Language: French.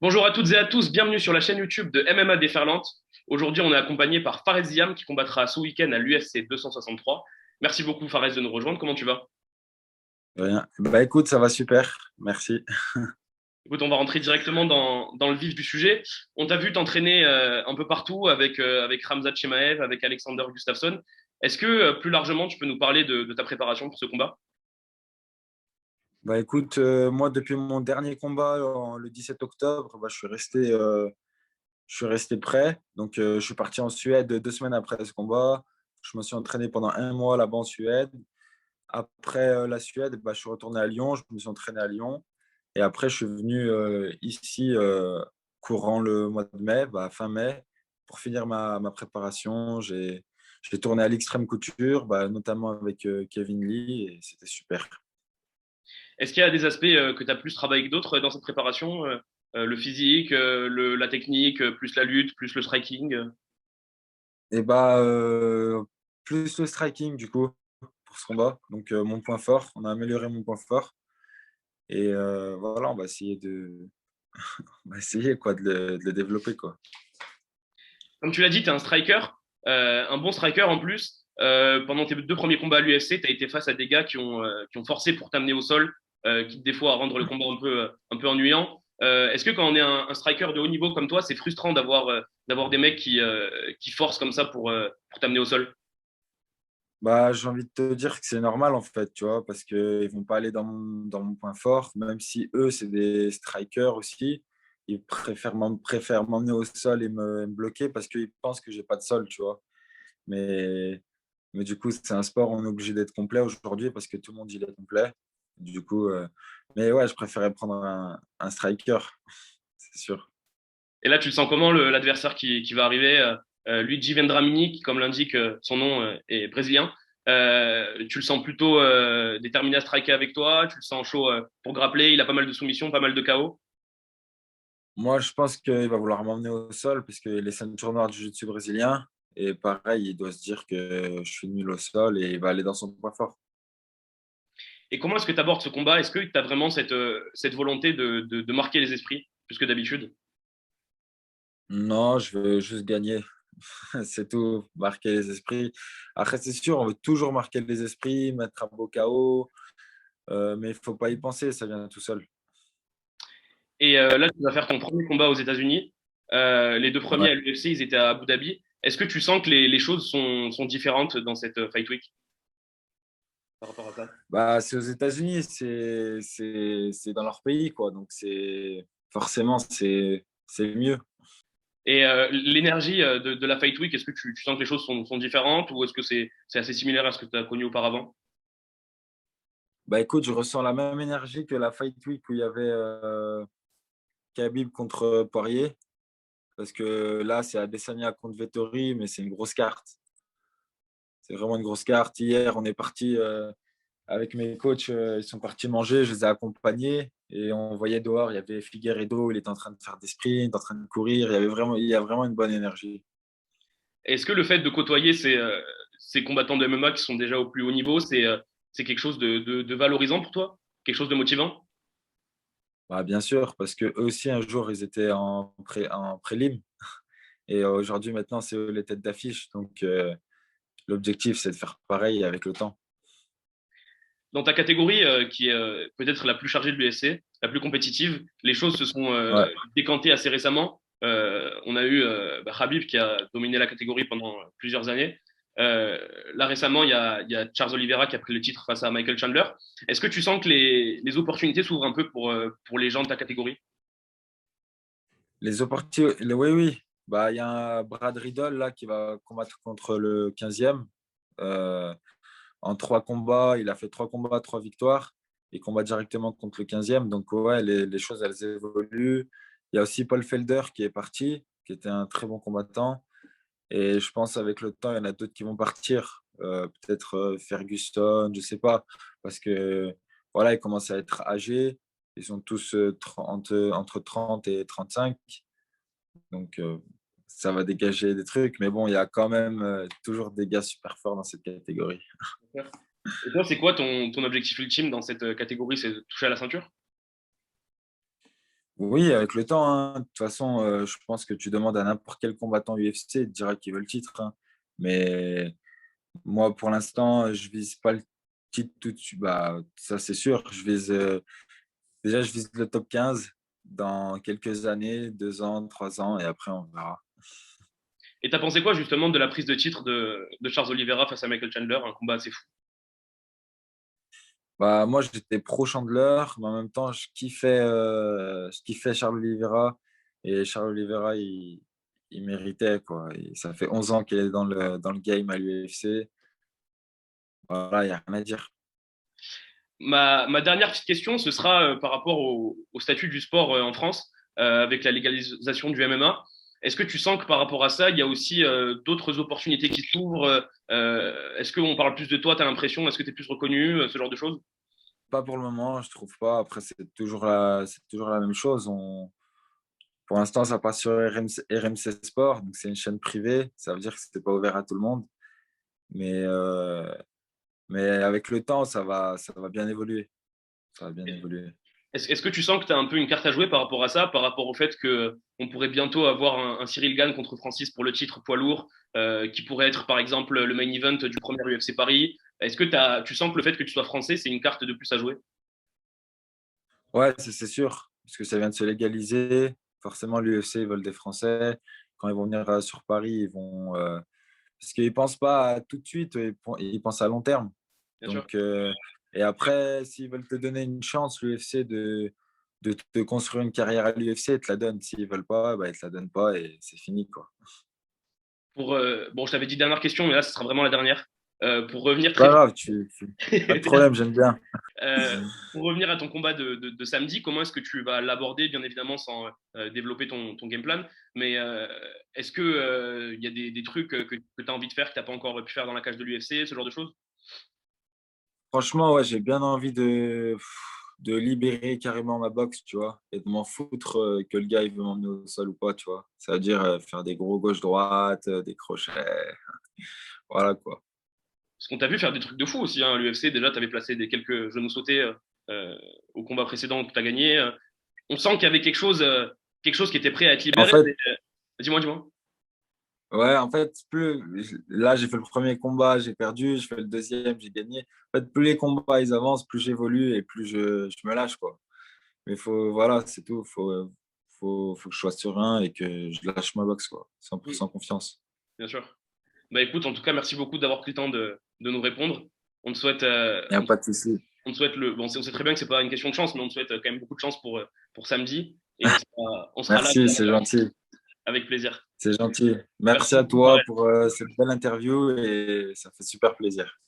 Bonjour à toutes et à tous, bienvenue sur la chaîne YouTube de MMA Déferlante. Aujourd'hui, on est accompagné par Fares Ziam qui combattra ce week-end à l'UFC 263. Merci beaucoup Fares de nous rejoindre, comment tu vas? Rien. Bah écoute, ça va super, merci. Écoute, on va rentrer directement dans le vif du sujet. On t'a vu t'entraîner un peu partout avec Khamzat Chimaev, avec Alexander Gustafsson. Est-ce que plus largement, tu peux nous parler de ta préparation pour ce combat? Bah écoute, moi depuis mon dernier combat le 17 octobre, bah, je suis resté prêt. Donc je suis parti en Suède 2 semaines après ce combat. Je me suis entraîné pendant un mois là-bas en Suède. Après la Suède, bah, je suis retourné à Lyon, je me suis entraîné à Lyon. Et après, je suis venu ici courant le mois de mai, bah, fin mai, pour finir ma préparation. J'ai tourné à l'Extrême Couture, bah, notamment avec Kevin Lee, et c'était super. Est-ce qu'il y a des aspects que tu as plus travaillé que d'autres dans cette préparation? Le physique, la technique, plus la lutte, plus le striking? Et bah, plus le striking, du coup, pour ce combat. Donc, mon point fort, on a amélioré mon point fort. Et voilà, on va essayer quoi, de le développer. Quoi. Comme tu l'as dit, tu es un striker, un bon striker en plus. Pendant tes deux premiers combats à l'UFC, tu as été face à des gars qui ont forcé pour t'amener au sol, qui des fois rendre le combat un peu ennuyant. Est-ce que quand on est un striker de haut niveau comme toi, c'est frustrant d'avoir des mecs qui forcent comme ça pour t'amener au sol? Bah, j'ai envie de te dire que c'est normal, en fait, tu vois, parce qu'ils ne vont pas aller dans mon point fort, même si eux, c'est des strikers aussi. Ils préfèrent m'emmener au sol et me bloquer parce qu'ils pensent que j'ai pas de sol, tu vois. Mais, mais du coup, c'est un sport, on est obligé d'être complet aujourd'hui parce que tout le monde il est complet. Du coup, mais ouais, je préférais prendre un striker, c'est sûr. Et là, tu le sens comment, l'adversaire qui va arriver, Luigi Vendramini, qui, comme l'indique son nom, est brésilien. Tu le sens plutôt déterminé à striker avec toi, tu le sens chaud pour grappler, il a pas mal de soumissions, pas mal de KO. Moi, je pense qu'il va vouloir m'emmener au sol parce qu'il est ceinture noire du jiu-jitsu brésilien. Et pareil, il doit se dire que je suis nul au sol et il va aller dans son point fort. Et comment est-ce que tu abordes ce combat? Est-ce que tu as vraiment cette volonté de marquer les esprits plus que d'habitude? Non, je veux juste gagner. C'est tout, marquer les esprits. Après, c'est sûr, on veut toujours marquer les esprits, mettre un beau KO, mais il ne faut pas y penser, ça vient tout seul. Et là, tu vas faire ton premier combat aux États-Unis. Les deux Ouais. premiers à l'UFC, ils étaient à Abu Dhabi. Est-ce que tu sens que les choses sont différentes dans cette Fight Week par rapport à ça? Bah, c'est aux États-Unis, c'est dans leur pays, quoi. Donc, forcément, c'est mieux. Et l'énergie de la Fight Week, est-ce que tu sens que les choses sont différentes ou est-ce que c'est assez similaire à ce que tu as connu auparavant? Bah, écoute, je ressens la même énergie que la Fight Week où il y avait Khabib contre Poirier. Parce que là, c'est Adesanya contre Vettori, mais c'est une grosse carte. C'est vraiment une grosse carte. Hier, on est parti avec mes coachs, ils sont partis manger, je les ai accompagnés et on voyait dehors, il y avait Figueiredo, il était en train de faire des sprints, en train de courir, il y a vraiment une bonne énergie. Est-ce que le fait de côtoyer ces combattants de MMA qui sont déjà au plus haut niveau, c'est quelque chose de valorisant pour toi? Quelque chose de motivant? Bah, bien sûr, parce que eux aussi, un jour, ils étaient en prélim et aujourd'hui, maintenant, c'est eux les têtes d'affiche. Donc, l'objectif, c'est de faire pareil avec le temps. Dans ta catégorie, qui est peut-être la plus chargée de l'UFC, la plus compétitive, les choses se sont Ouais. décantées assez récemment. On a eu Khabib qui a dominé la catégorie pendant plusieurs années. Euh, Là récemment, il y a Charles Oliveira qui a pris le titre face à Michael Chandler. Est-ce que tu sens que les opportunités s'ouvrent un peu pour les gens de ta catégorie? Oui, oui. Bah, il y a un Brad Riddle là, qui va combattre contre le 15e. Euh, En 3 combats, il a fait 3 combats, 3 victoires. Il combat directement contre le 15e. Donc, ouais, les choses, elles évoluent. Il y a aussi Paul Felder qui est parti, qui était un très bon combattant. Et je pense avec le temps, il y en a d'autres qui vont partir. Peut-être Ferguson, je ne sais pas. Parce que voilà, ils commencent à être âgés. Ils sont tous entre 30 et 35. Donc, ça va dégager des trucs. Mais bon, il y a quand même toujours des gars super forts dans cette catégorie. Et toi, c'est quoi ton objectif ultime dans cette catégorie? C'est de toucher à la ceinture? Oui, avec le temps, hein. De toute façon, je pense que tu demandes à n'importe quel combattant UFC, il te dira qu'il veut le titre, hein. Mais moi, pour l'instant, je vise pas le titre tout de suite. Bah, ça, c'est sûr. Déjà, je vise le top 15 dans quelques années, 2 ans, 3 ans, et après, on verra. Et t'as pensé quoi justement de la prise de titre de Charles Oliveira face à Michael Chandler, un combat assez fou? Bah, moi, j'étais pro Chandler, mais en même temps, je kiffais Charles Oliveira. Et Charles Oliveira, il méritait, quoi. Et ça fait 11 ans qu'il est dans le game à l'UFC. Voilà, il n'y a rien à dire. Ma dernière petite question, ce sera par rapport au statut du sport en France, avec la légalisation du MMA. Est-ce que tu sens que par rapport à ça, il y a aussi d'autres opportunités qui s'ouvrent? Est-ce qu'on parle plus de toi, tu as l'impression? Est-ce que tu es plus reconnu, ce genre de choses? Pas pour le moment, je trouve pas. Après, c'est toujours la même chose. Pour l'instant, ça passe sur RMC Sport, donc c'est une chaîne privée. Ça veut dire que c'était pas ouvert à tout le monde. Mais avec le temps, ça va bien évoluer. Ça va bien évoluer. Est-ce que tu sens que tu as un peu une carte à jouer par rapport à ça, par rapport au fait que on pourrait bientôt avoir un Cyril Gane contre Francis pour le titre poids lourd, qui pourrait être par exemple le main event du premier UFC Paris? Est-ce que tu sens que le fait que tu sois français, c'est une carte de plus à jouer? Ouais, c'est sûr, parce que ça vient de se légaliser. Forcément, l'UFC, ils veulent des Français. Quand ils vont venir sur Paris, ils vont. Parce qu'ils ne pensent pas tout de suite, ils pensent à long terme. Bien sûr. Donc, et après, s'ils veulent te donner une chance, l'UFC, de te construire une carrière à l'UFC, ils te la donnent. S'ils ne veulent pas, bah, ils ne te la donnent pas et c'est fini, quoi. Bon, je t'avais dit dernière question, mais là, ce sera vraiment la dernière. Pour revenir Pas très vite, grave, pas de problème, j'aime bien. euh, pour revenir à ton combat de samedi, comment est-ce que tu vas l'aborder, bien évidemment, sans développer ton game plan, mais est-ce que il y a des trucs que tu as envie de faire que tu n'as pas encore pu faire dans la cage de l'UFC, ce genre de choses? Franchement, ouais, j'ai bien envie de libérer carrément ma boxe, tu vois, et de m'en foutre que le gars il veut m'emmener au sol ou pas, tu vois. Ça veut dire faire des gros gauche-droite, des crochets, voilà quoi. Parce qu'on t'a vu faire des trucs de fou aussi, hein, à l'UFC. Déjà, tu avais placé quelques genoux sautés euh, au combat précédent que tu as gagné. On sent qu'il y avait quelque chose qui était prêt à être En libéré. fait, Dis-moi, dis-moi. ouais, en fait, là, j'ai fait le premier combat, j'ai perdu, je fais le deuxième, j'ai gagné. En fait, plus les combats ils avancent, plus j'évolue et plus je me lâche, quoi. Mais voilà, c'est tout. Faut que je sois serein et que je lâche ma boxe, quoi. Mm, 100% confiance. bien sûr. Bah écoute, en tout cas, merci beaucoup d'avoir pris le temps de nous répondre. On te souhaite, Il n'y a pas de souci. on te souhaite le. Bon, on sait très bien que c'est pas une question de chance, mais on te souhaite quand même beaucoup de chance pour samedi. Et on sera là Merci, c'est gentil. avec plaisir. C'est gentil. Merci Merci à beaucoup, toi Farrell. pour cette belle interview et ça fait super plaisir.